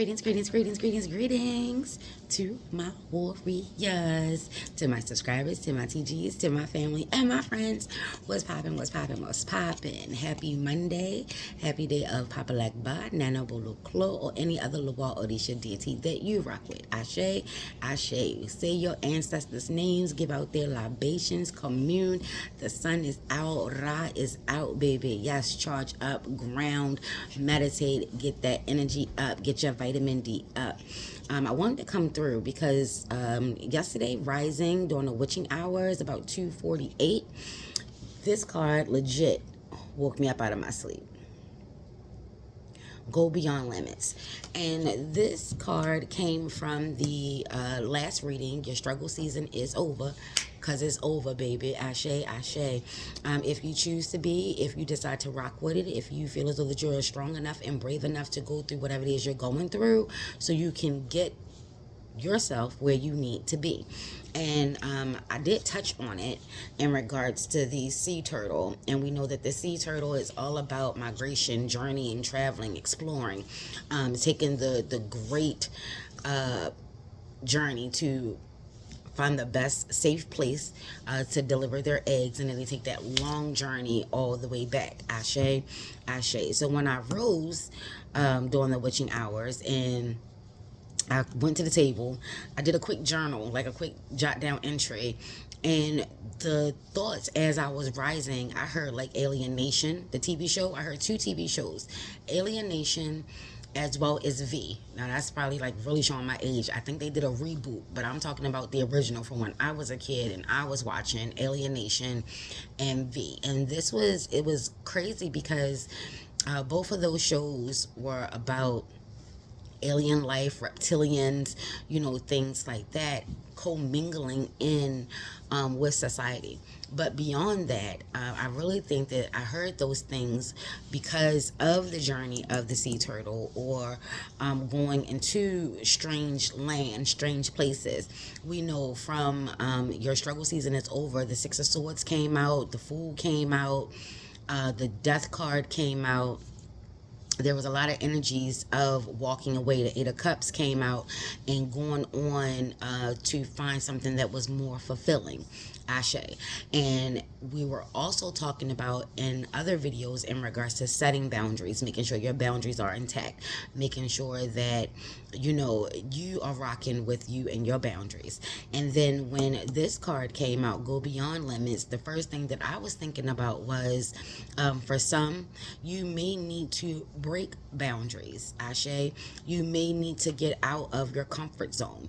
Greetings to my warriors, to my subscribers, to my TGs, to my family, and my friends. What's poppin'? Happy Monday. Happy day of Papa Lakba, Nana Bolo Klo, or any other Lawa Odisha deity that you rock with. Ashe. Say your ancestors' names, give out their libations, commune. The sun is out, Ra is out, baby. Yes, charge up, ground, meditate, get that energy up, get your vitamin D up. I wanted to come through because yesterday, rising during the witching hours, about 2:48, this card legit woke me up out of my sleep. Go beyond limits. And this card came from the last reading. Your struggle season is over, because it's over, baby. Ashe. If you choose to be, if you decide to rock with it, if you feel as though that you're strong enough and brave enough to go through whatever it is you're going through, so you can get yourself where you need to be. And I did touch on it in regards to the sea turtle, and we know that the sea turtle is all about migration, journeying, traveling, exploring, taking the great journey to find the best safe place to deliver their eggs, and then they take that long journey all the way back. Ashe. So when I rose during the witching hours, and I went to the table, I did a quick journal, like a quick jot down entry, and the thoughts as I was rising, I heard like Alien Nation, the TV show. I heard two TV shows, Alien Nation as well as V. Now that's probably like really showing my age. I think they did a reboot, but I'm talking about the original from when I was a kid and I was watching Alien Nation and V. And it was crazy because both of those shows were about alien life, reptilians, things like that, commingling in with society. But beyond that, I really think that I heard those things because of the journey of the sea turtle, or going into strange land, strange places. We know from your struggle season is over, the Six of Swords came out, the Fool came out, the Death card came out. There was a lot of energies of walking away. The Eight of Cups came out and going on to find something that was more fulfilling. Ashe. And we were also talking about in other videos in regards to setting boundaries, making sure your boundaries are intact, making sure that you are rocking with you and your boundaries. And then when this card came out, Go Beyond Limits, the first thing that I was thinking about was for some, you may need to break boundaries. Ashe. You may need to get out of your comfort zone.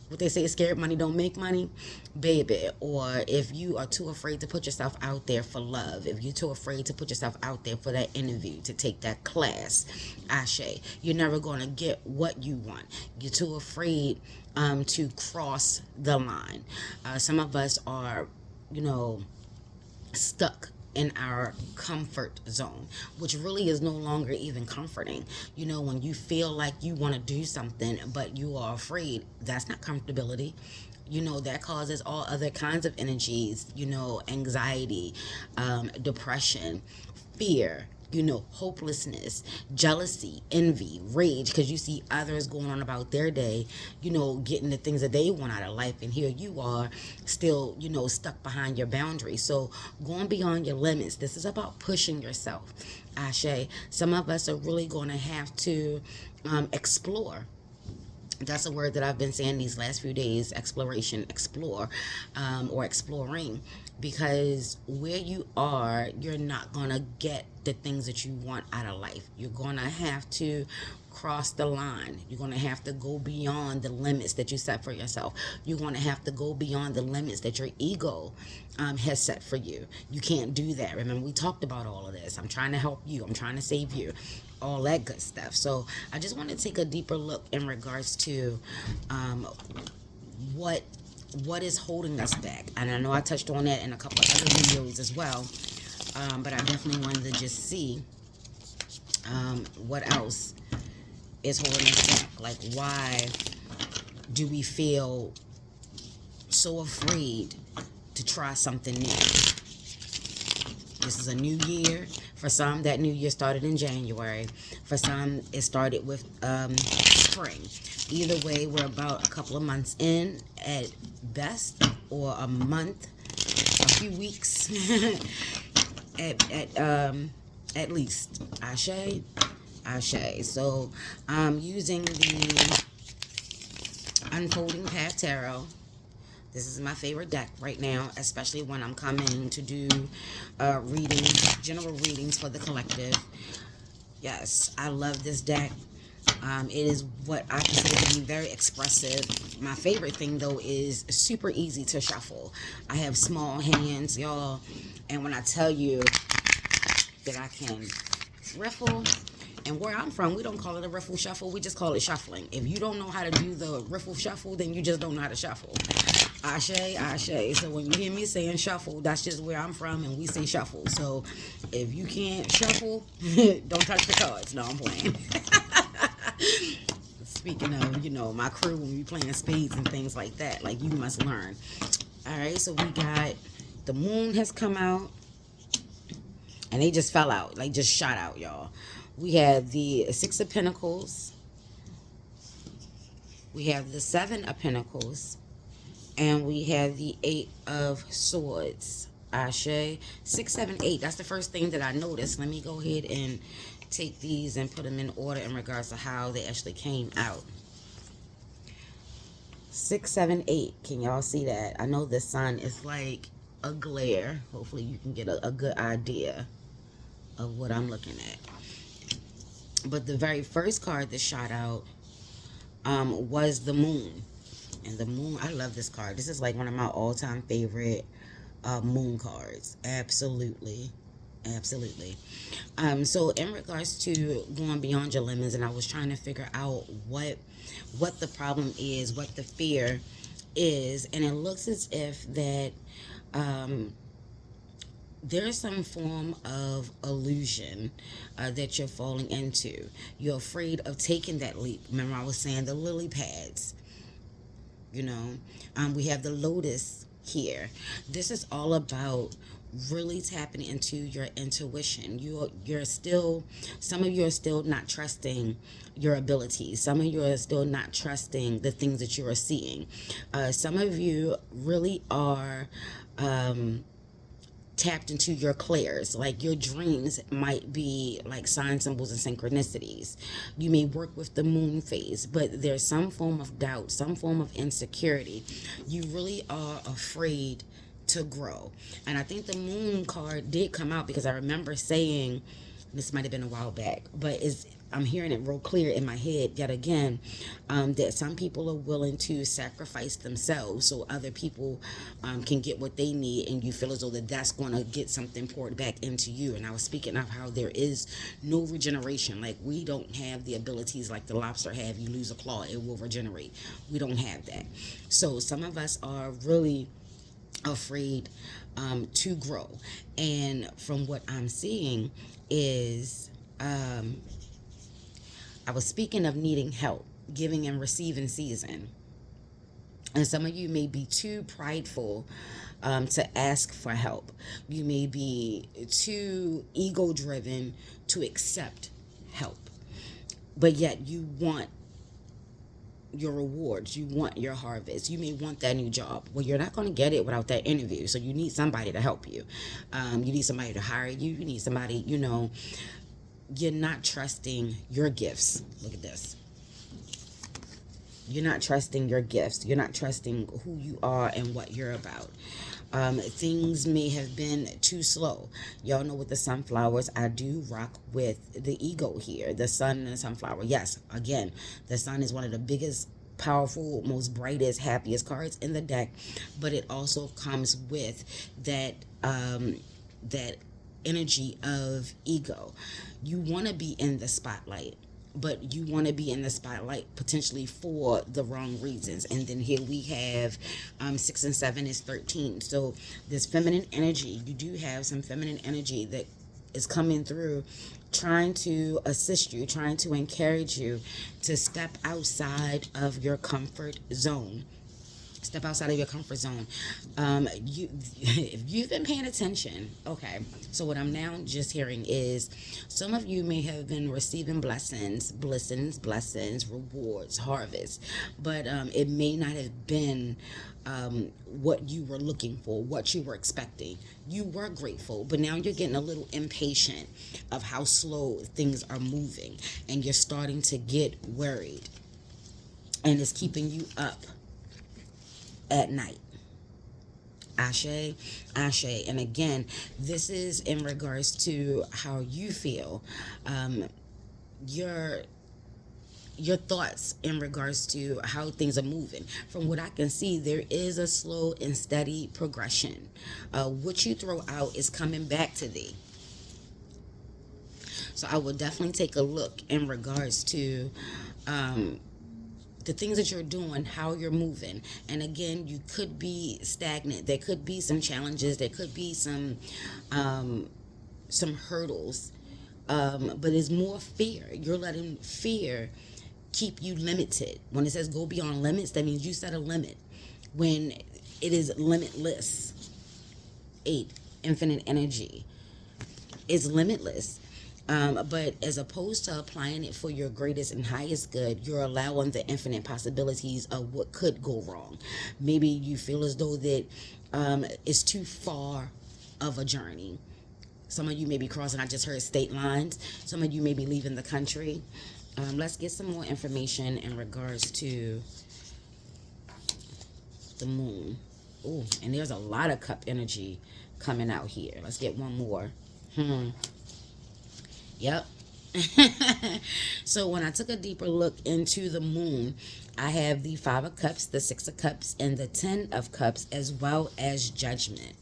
What they say is scared money don't make money, baby. Or if you are too afraid to put yourself out there for love, if you're too afraid to put yourself out there for that interview, to take that class, Ashe, you're never going to get what you want. You're too afraid to cross the line. Some of us are, stuck in our comfort zone, which really is no longer even comforting. When you feel like you want to do something but you are afraid, that's not comfortability. That causes all other kinds of energies, anxiety, depression, fear, hopelessness, jealousy, envy, rage, because you see others going on about their day, getting the things that they want out of life, and here you are still, stuck behind your boundaries. So going beyond your limits, this is about pushing yourself. Ashe. Some of us are really going to have to explore. That's a word that I've been saying these last few days, exploration, explore, or exploring, because where you are, you're not going to get the things that you want out of life. You're going to have to cross the line. You're going to have to go beyond the limits that you set for yourself. You're going to have to go beyond the limits that your ego has set for you. You can't do that. Remember, we talked about all of this. I'm trying to help you. I'm trying to save you. All that good stuff. So I just want to take a deeper look in regards to what is holding us back. And I know I touched on that in a couple of other videos as well. But I definitely wanted to just see what else is holding us back. Like, why do we feel so afraid to try something new? This is a new year. For some, that new year started in January. For some, it started with spring. Either way, we're about a couple of months in at best, or a month, a few weeks at least. Ashe, Ashe. So I'm using the Unfolding Path Tarot. This is my favorite deck right now, especially when I'm coming to do readings, general readings for the collective. Yes, I love this deck. It is what I consider to be very expressive. My favorite thing, though, is super easy to shuffle. I have small hands, y'all, and when I tell you that I can riffle, and where I'm from, we don't call it a riffle shuffle. We just call it shuffling. If you don't know how to do the riffle shuffle, then you just don't know how to shuffle. Ashe, Ashe. So when you hear me saying shuffle, that's just where I'm from, and we say shuffle. So if you can't shuffle, don't touch the cards. No, I'm playing. Speaking of, my crew, when we playing spades and things like that, like, you must learn. All right, so we got the moon has come out, and they just fell out, like, just shot out, y'all. We have the Six of Pentacles. We have the Seven of Pentacles. And we have the Eight of Swords. Ashe. 6, 7, 8. That's the first thing that I noticed. Let me go ahead and take these and put them in order in regards to how they actually came out. 6, 7, 8. Can y'all see that? I know the sun is like a glare. Hopefully you can get a good idea of what I'm looking at. But the very first card that shot out was the moon. And the moon, I love this card. This is like one of my all-time favorite moon cards. Absolutely. Absolutely. So in regards to going beyond your limits, and I was trying to figure out what the problem is, what the fear is, and it looks as if that there's some form of illusion that you're falling into. You're afraid of taking that leap. Remember, I was saying the lily pads. We have the lotus here. This is all about really tapping into your intuition. You're still, some of you are still not trusting your abilities. Some of you are still not trusting the things that you are seeing. Some of you really are tapped into your clairs. Like, your dreams might be like sign symbols and synchronicities. You may work with the moon phase, but there's some form of doubt, some form of insecurity. You really are afraid to grow. And I think the moon card did come out because I remember saying, this might have been a while back, but I'm hearing it real clear in my head yet again, that some people are willing to sacrifice themselves so other people can get what they need, and you feel as though that's going to get something poured back into you. And I was speaking of how there is no regeneration. Like, we don't have the abilities like the lobster have. You lose a claw, it will regenerate. We don't have that. So some of us are really afraid to grow. And from what I'm seeing is, I was speaking of needing help, giving and receiving season. And some of you may be too prideful to ask for help. You may be too ego-driven to accept help. But yet you want your rewards. You want your harvest. You may want that new job. Well, you're not going to get it without that interview. So you need somebody to help you. You need somebody to hire you. You need somebody, you're not trusting your gifts. Look at this. You're not trusting your gifts. You're not trusting who you are and what you're about. Things may have been too slow. Y'all know with the sunflowers, I do rock with the ego here. The sun and the sunflower. Yes, again, the sun is one of the biggest, powerful, most brightest, happiest cards in the deck. But it also comes with that that energy of ego. You want to be in the spotlight, but you want to be in the spotlight potentially for the wrong reasons. And then here we have 6 and 7 is 13. So this feminine energy, you do have some feminine energy that is coming through, trying to assist you, trying to encourage you to step outside of your comfort zone. Step outside of your comfort zone. You, if you've been paying attention, okay. So what I'm now just hearing is, some of you may have been receiving blessings, rewards, harvest, but it may not have been what you were looking for, what you were expecting. You were grateful, but now you're getting a little impatient of how slow things are moving, and you're starting to get worried, and it's keeping you up at night. Ashe, Ashe. And again, this is in regards to how you feel. Your your thoughts in regards to how things are moving. From what I can see, there is a slow and steady progression. What you throw out is coming back to thee. So I will definitely take a look in regards to the things that you're doing, how you're moving. And again, you could be stagnant. There could be some challenges. There could be some hurdles. But it's more fear. You're letting fear keep you limited. When it says go beyond limits, that means you set a limit. When it is limitless, 8, infinite energy is limitless. But as opposed to applying it for your greatest and highest good, you're allowing the infinite possibilities of what could go wrong. Maybe you feel as though that it's too far of a journey. Some of you may be crossing, I just heard, state lines. Some of you may be leaving the country. Let's get some more information in regards to the moon. Oh, and there's a lot of cup energy coming out here. Let's get one more. Yep. So when I took a deeper look into the moon, I have the 5 of Cups, the 6 of Cups, and the 10 of Cups, as well as Judgment.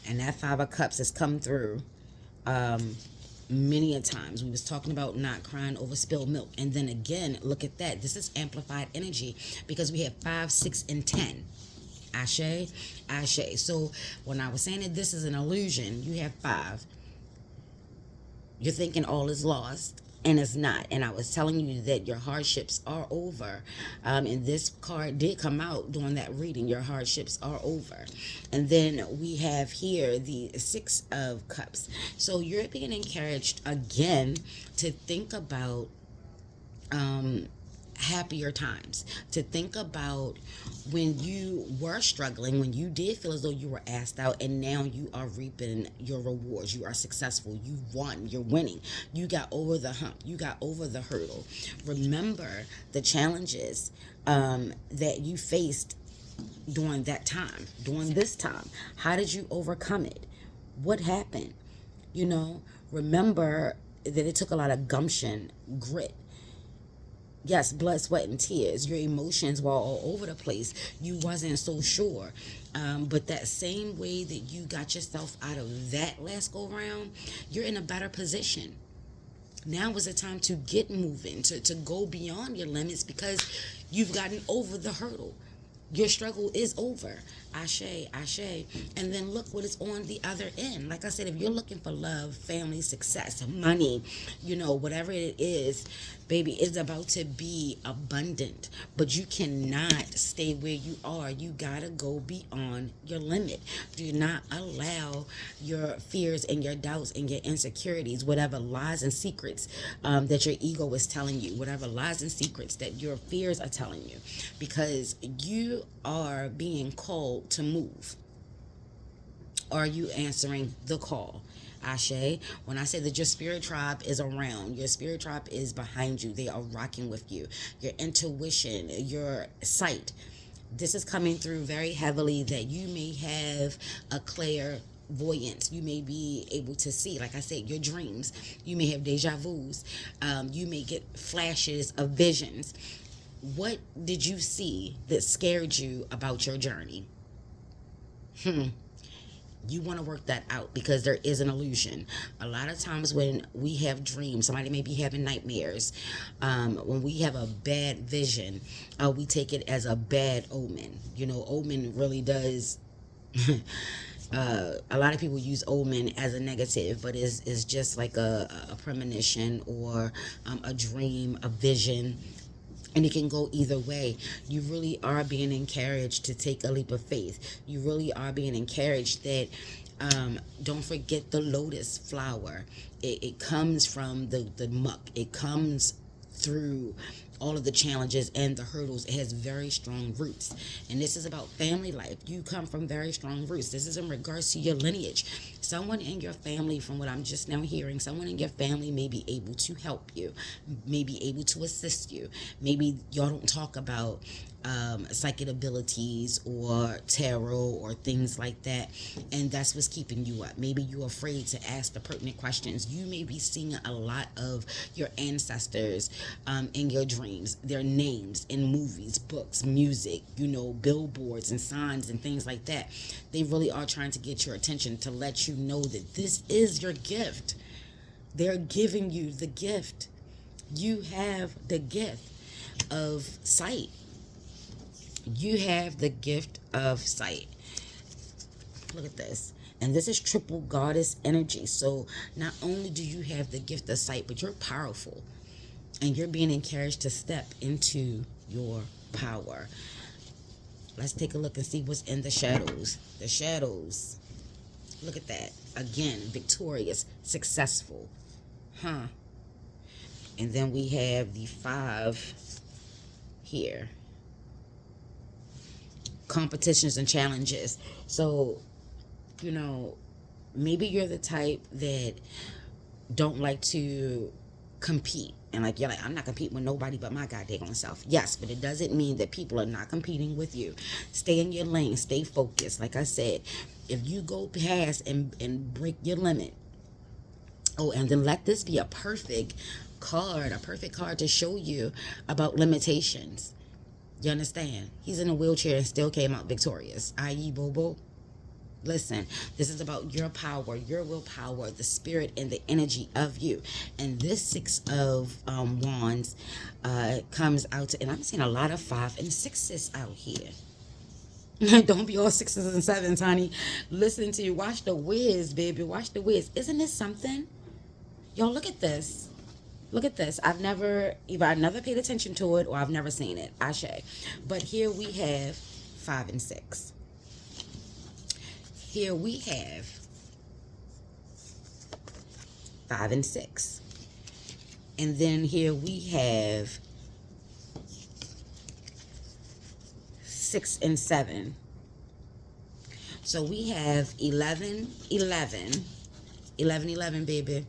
And that 5 of Cups has come through many a times. We was talking about not crying over spilled milk. And then again, look at that. This is amplified energy because we have 5, 6, and 10. Ashe, Ashe. So when I was saying that this is an illusion, you have 5. You're thinking all is lost, and it's not. And I was telling you that your hardships are over. And this card did come out during that reading. Your hardships are over. And then we have here the 6 of Cups. So you're being encouraged again to think about happier times, to think about when you were struggling, when you did feel as though you were asked out, and now you are reaping your rewards. You are successful. You won. You're winning. You got over the hump. You got over the hurdle. Remember the challenges that you faced during that time, during this time. How did you overcome it? What happened? Remember that it took a lot of gumption, grit. Yes, blood, sweat, and tears. Your emotions were all over the place. You wasn't so sure. But that same way that you got yourself out of that last go round, you're in a better position. Now is the time to get moving, to go beyond your limits, because you've gotten over the hurdle. Your struggle is over. Ashe, Ashe. And then look what is on the other end. Like I said, if you're looking for love, family, success, money, whatever it is, baby, it's about to be abundant. But you cannot stay where you are. You gotta go beyond your limit. Do not allow your fears and your doubts and your insecurities, whatever lies and secrets that your ego is telling you, whatever lies and secrets that your fears are telling you, because you are being called to move. Are you answering the call? Ashe. When I say that your spirit tribe is around, your spirit tribe is behind you. They are rocking with you. Your intuition, your sight. This is coming through very heavily, that you may have a clairvoyance. You may be able to see, like I said, your dreams. You may have deja vus. You may get flashes of visions. What did you see that scared you about your journey? You want to work that out, because there is an illusion. A lot of times when we have dreams, somebody may be having nightmares. When we have a bad vision, we take it as a bad omen. Omen really does. A lot of people use omen as a negative, but it's just like a premonition or a dream, a vision. And it can go either way. You really are being encouraged to take a leap of faith. You really are being encouraged that don't forget the lotus flower. It comes from the muck. It comes through all of the challenges and the hurdles. It has very strong roots. And this is about family life. You come from very strong roots. This is in regards to your lineage. Someone in your family, from what I'm just now hearing, someone in your family may be able to help you, may be able to assist you. Maybe y'all don't talk about psychic abilities or tarot or things like that, and that's what's keeping you up. Maybe you're afraid to ask the pertinent questions. You may be seeing a lot of your ancestors in your dreams, their names in movies, books, music, billboards and signs and things like that. They really are trying to get your attention to let you know that this is your gift. They're giving you the gift. You have the gift of sight. You have the gift of sight. Look at this. And this is triple goddess energy. So not only do you have the gift of sight, but you're powerful. And you're being encouraged to step into your power. Let's take a look and see what's in the shadows. The shadows. Look at that. Again, victorious, successful. And then we have the 5 here. Competitions and challenges. So, maybe you're the type that don't like to compete. And you're like, I'm not competing with nobody but my goddamn self. Yes, but it doesn't mean that people are not competing with you. Stay in your lane. Stay focused. Like I said, if you go past and break your limit, and then let this be a perfect card to show you about limitations. You understand? He's in a wheelchair and still came out victorious. I.e. Bobo. Listen, this is about your power, your willpower, the spirit and the energy of you. And this 6 of wands comes out to, and I'm seeing a lot of 5 and 6s out here. Don't be all 6s and 7s, honey. Listen to you. Watch the whiz, baby. Watch the whiz. Isn't this something? Y'all, look at this. Look at this. I've never paid attention to it or I've never seen it. Ashe. But here we have 5 and 6. Here we have 5 and 6. And then here we have 6 and 7. So we have 11, 11. 11, 11, baby.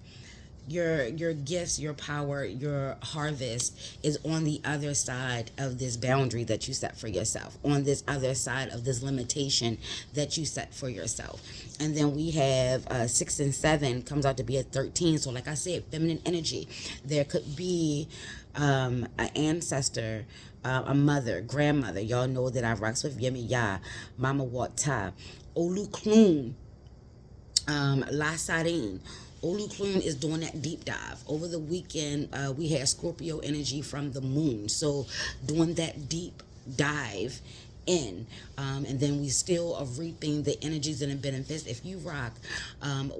Your gifts, your power, your harvest is on the other side of this boundary that you set for yourself, on this other side of this limitation that you set for yourself. And then we have 6 and 7 comes out to be a 13. So like I said, feminine energy. There could be an ancestor, a mother, grandmother. Y'all know that I rocks with Yemi Ya, Mama Wata, Olu Klum, La Sarine. Olu is doing that deep dive. Over the weekend, we had Scorpio energy from the moon. So doing that deep dive in. And then we still are reaping the energies and the benefits. If you rock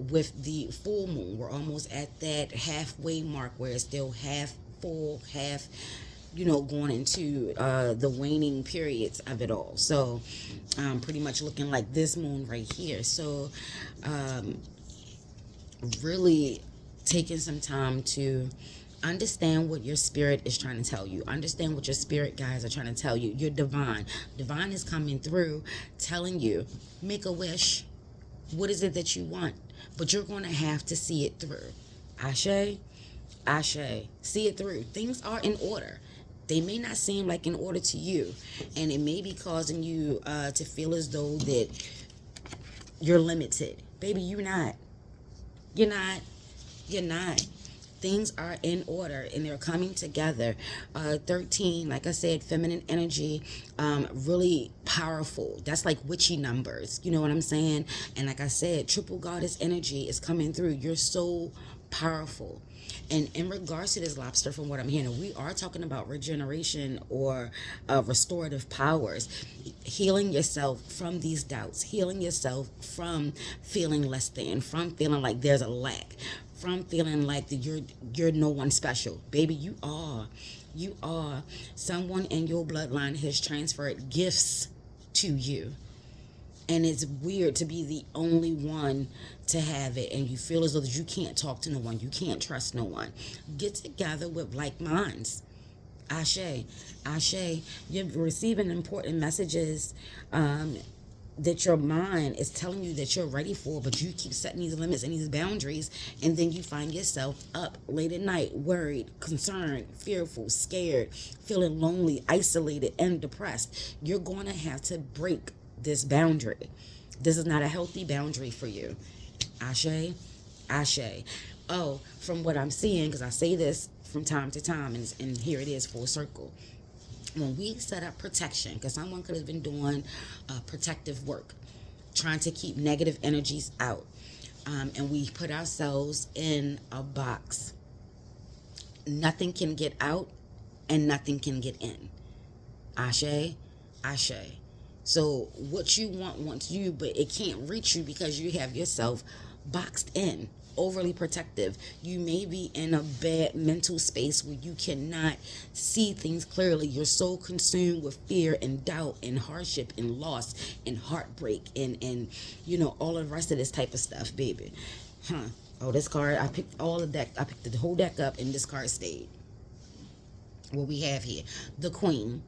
with the full moon, we're almost at that halfway mark where it's still half full, half, going into the waning periods of it all. So pretty much looking like this moon right here. So really taking some time to understand what your spirit is trying to tell you. Understand what your spirit guides are trying to tell you. Your divine is coming through telling you, make a wish. What is it that you want? But you're going to have to see it through. Ashe, see it through. Things are in order. They may not seem like in order to you, and it may be causing you to feel as though that you're limited. Baby, you're not. You're not. Things are in order and they're coming together. 13, like I said, feminine energy, really powerful. That's like witchy numbers. You know what I'm saying? And like I said, triple goddess energy is coming through. You're so powerful. And in regards to this, lobster, from what I'm hearing, we are talking about regeneration or restorative powers, healing yourself from these doubts, healing yourself from feeling less than, from feeling like there's a lack, from feeling like that you're no one special. Baby, you are. You are. Someone in your bloodline has transferred gifts to you. And it's weird to be the only one to have it, and you feel as though that you can't talk to no one, you can't trust no one. Get together with like minds. Ashe, Ashe, you're receiving important messages that your mind is telling you that you're ready for, but you keep setting these limits and these boundaries, and then you find yourself up late at night, worried, concerned, fearful, scared, feeling lonely, isolated, and depressed. You're going to have to break this boundary. This is not a healthy boundary for you. Ashe, Ashe. Oh, from what I'm seeing, because I say this from time to time, and here it is, full circle. When we set up protection, because someone could have been doing protective work, trying to keep negative energies out, and we put ourselves in a box, nothing can get out and nothing can get in. Ashe, Ashe. So what you want wants you, but it can't reach you because you have yourself boxed in, overly protective. You may be in a bad mental space where you cannot see things clearly. You're so consumed with fear and doubt and hardship and loss and heartbreak and you know, all of the rest of this type of stuff, baby. Oh, this card, I picked all of that. I picked the whole deck up and this card stayed. What we have here, the Queen.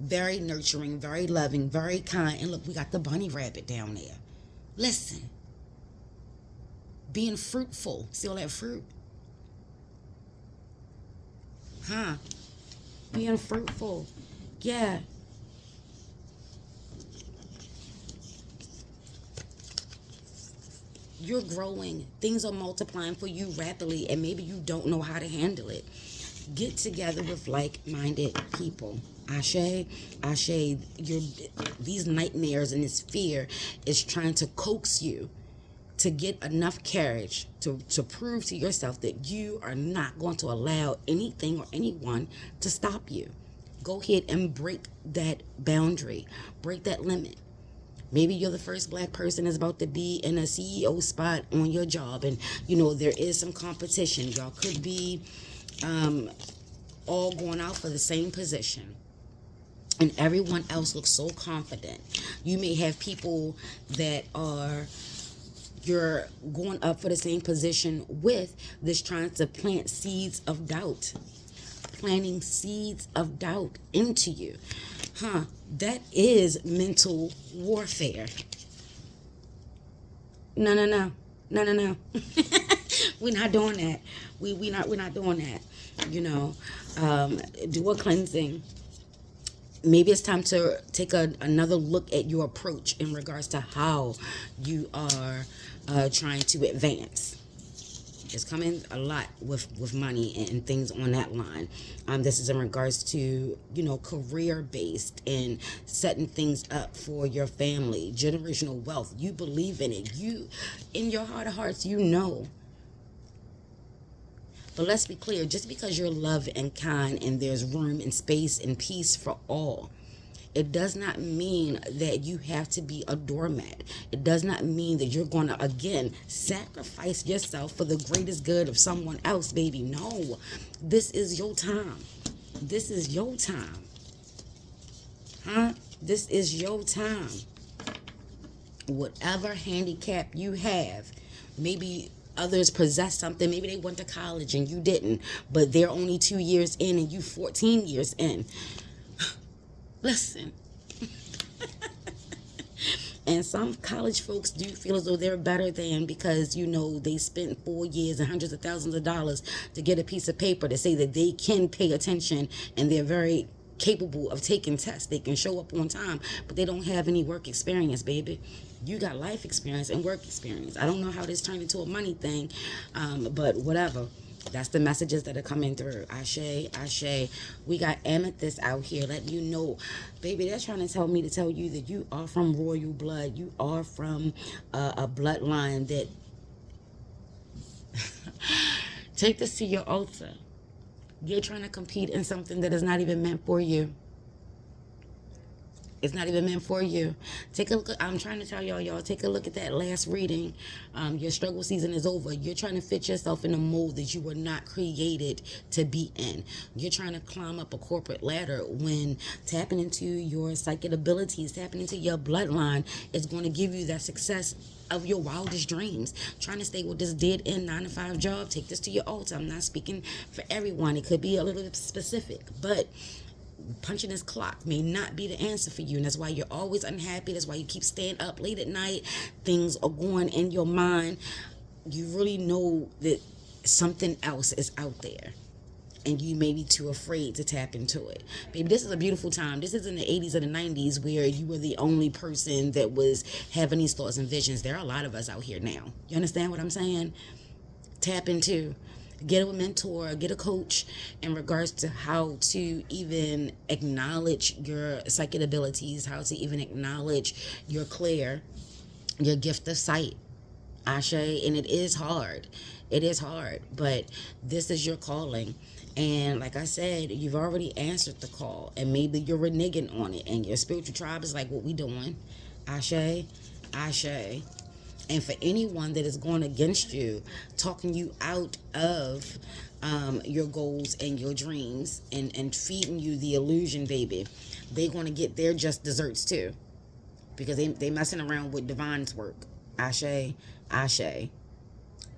Very nurturing, very loving, very kind. And look, we got the bunny rabbit down there. Listen. Being fruitful. See all that fruit? Being fruitful. Yeah. You're growing. Things are multiplying for you rapidly, and maybe you don't know how to handle it. Get together with like-minded people. Ashe, Ashe, these nightmares and this fear is trying to coax you to get enough courage to prove to yourself that you are not going to allow anything or anyone to stop you. Go ahead and break that boundary, break that limit. Maybe you're the first black person that's about to be in a CEO spot on your job, and you know there is some competition. Y'all could be all going out for the same position, and everyone else looks so confident. You may have people that are you're going up for the same position with, this trying to plant seeds of doubt, planting seeds of doubt into you. That is mental warfare. No. We're not doing that. We're not doing that. You know, do a cleansing. Maybe it's time to take another look at your approach in regards to how you are trying to advance. It's coming a lot with money and things on that line. This is in regards to, you know, career based and setting things up for your family, generational wealth. You believe in it. You, in your heart of hearts, you know. But let's be clear, just because you're loved and kind and there's room and space and peace for all, it does not mean that you have to be a doormat. It does not mean that you're going to, again, sacrifice yourself for the greatest good of someone else, baby. No, this is your time. This is your time. This is your time. Whatever handicap you have, maybe others possess something. Maybe they went to college and you didn't, but they're only 2 years in and you 14 years in. Listen. And some college folks do feel as though they're better than, because, you know, they spent 4 years and hundreds of thousands of dollars to get a piece of paper to say that they can pay attention and they're very capable of taking tests. They can show up on time, but they don't have any work experience, baby. You got life experience and work experience. I don't know how this turned into a money thing, but whatever. That's the messages that are coming through. Ashe, Ashe. We got Amethyst out here letting you know, baby, they're trying to tell me to tell you that you are from royal blood. You are from a bloodline that take this to your altar. You're trying to compete in something that is not even meant for you. It's not even meant for you. Take a look. I'm trying to tell y'all, take a look at that last reading. Your struggle season is over. You're trying to fit yourself in a mold that you were not created to be in. You're trying to climb up a corporate ladder when tapping into your psychic abilities, tapping into your bloodline is going to give you that success of your wildest dreams. Trying to stay with this dead end 9 to 5 job. Take this to your altar. I'm not speaking for everyone. It could be a little bit specific, but punching this clock may not be the answer for you, and that's why you're always unhappy. That's why you keep staying up late at night. Things are going in your mind. You really know that something else is out there, and you may be too afraid to tap into it. Baby, this is a beautiful time. This is in the 80s or the 90s where you were the only person that was having these thoughts and visions. There are a lot of us out here now. You understand what I'm saying? Tap into, get a mentor, get a coach in regards to how to even acknowledge your psychic abilities, how to even acknowledge your clair, your gift of sight. Ashe, and it is hard. It is hard, but this is your calling. And like I said, you've already answered the call, and maybe you're reneging on it, and your spiritual tribe is like, what we doing? Ashe, Ashe. And for anyone that is going against you, talking you out of your goals and your dreams, and feeding you the illusion, baby, they're going to get their just desserts too, because they messing around with divine's work. Ashe, Ashe.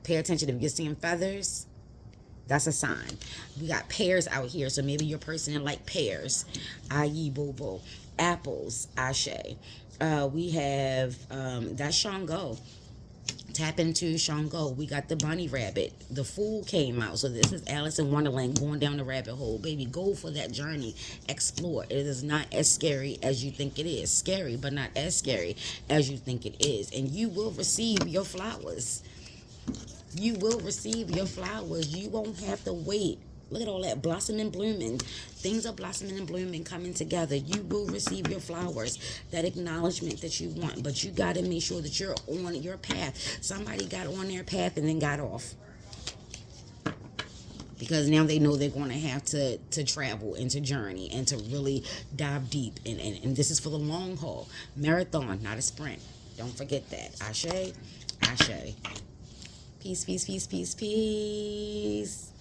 Pay attention. If you're seeing feathers, that's a sign. We got pears out here, so maybe your person like pears, i.e. bobo. Apples, Ashe. We have that's Shango. Tap into Shango. We got the bunny rabbit. The fool came out. So this is Alice in Wonderland going down the rabbit hole. Baby, go for that journey. Explore. It is not as scary as you think it is. Scary, but not as scary as you think it is. And you will receive your flowers. You will receive your flowers. You won't have to wait. Look at all that blossoming, blooming. Things are blossoming and blooming, coming together. You will receive your flowers, that acknowledgement that you want. But you got to make sure that you're on your path. Somebody got on their path and then got off, because now they know they're going to have to travel and to journey and to really dive deep. And this is for the long haul. Marathon, not a sprint. Don't forget that. Ashe, Ashe. Peace, peace, peace, peace, peace.